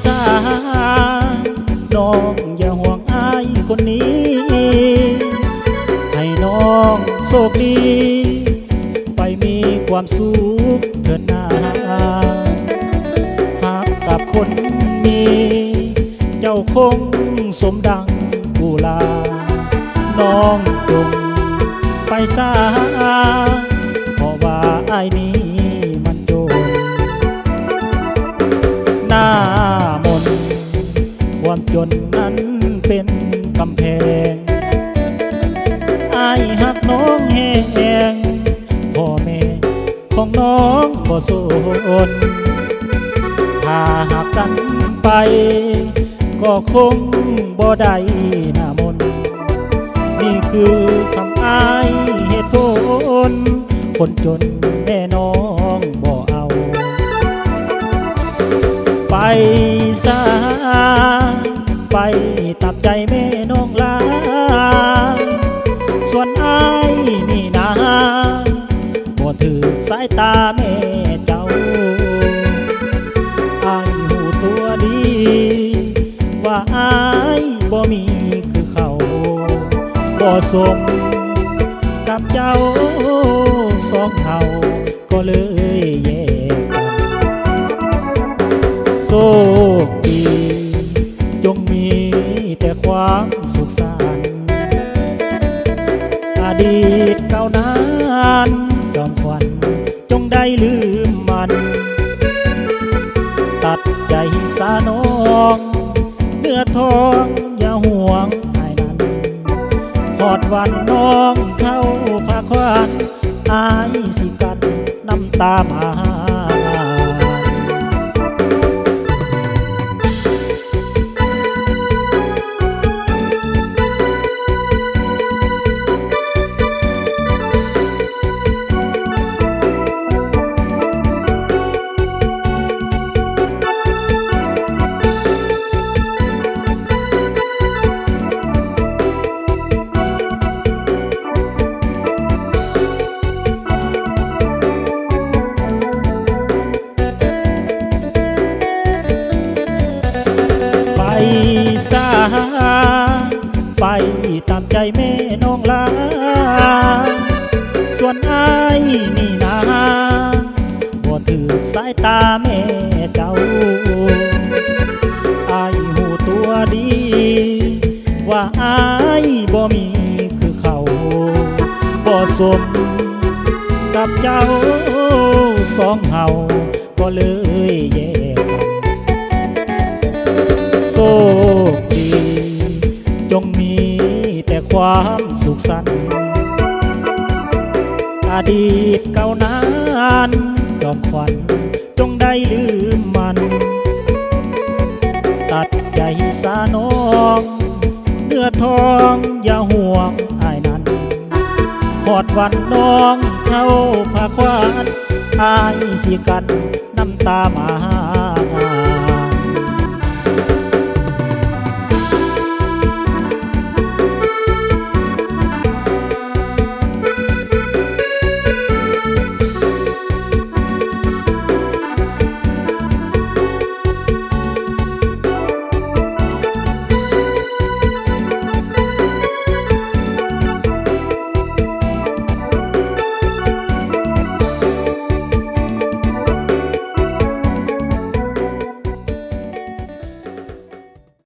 ซาน้องอย่าห่วงอายคนนี้ให้น้องโชคดีไปมีความสุขเถิดนาหากกับคนมีเจ้าคงสมดังบูลาน้องจงไปซาเพราะว่าอายนี้มันโดนหน้ามนความจนนั้นเป็นกำแพงอายหักน้องแหงพ่อแม่ของน้องบ่สนถ้าหากกันไปก็คงบ่ได้หน้ามนนี่คือคำอ้ายเหตุผลคนจนแม่น้องบ่เอาไปซาไปตับใจแม่น้องลาส่วนอ้ายนี่นาบ่ถือสายตาแม่เจ้าอ้ายหูตัวดีว่าอ้ายบ่มีคือเขาบ่สมกับเจ้าสองเฮาก็เลยแยกกันโชคดีจงมีแต่ความสุขสันต์อดีตเก่านานจอมขวัญจงได้ลืมมันตัดใจสาน้องเนื้อทองอย่าห่วงไอ้นั้นพอดวันน้องเข้าพาควันอายสิกันน้ำตามาไปตามใจแม่น้องลาส่วนอ้ายนี่นาบ่ถือสายตาแม่เจ้าอ้ายหูตัวดีว่าอ้ายบ่มีคือเขาบ่สมกับเจ้าสองเฮาก็เลยแยกกันโชคดีจงมีแต่ความสุขสันต์อดีตเก่านานจอมขวัญจงได้ลืมมันตัดใจสาน้องเนื้อทองอย่าห่วงอ้ายนั้นพอดวันน้องเข้าพาควันอ้ายสิกันน้ำตามา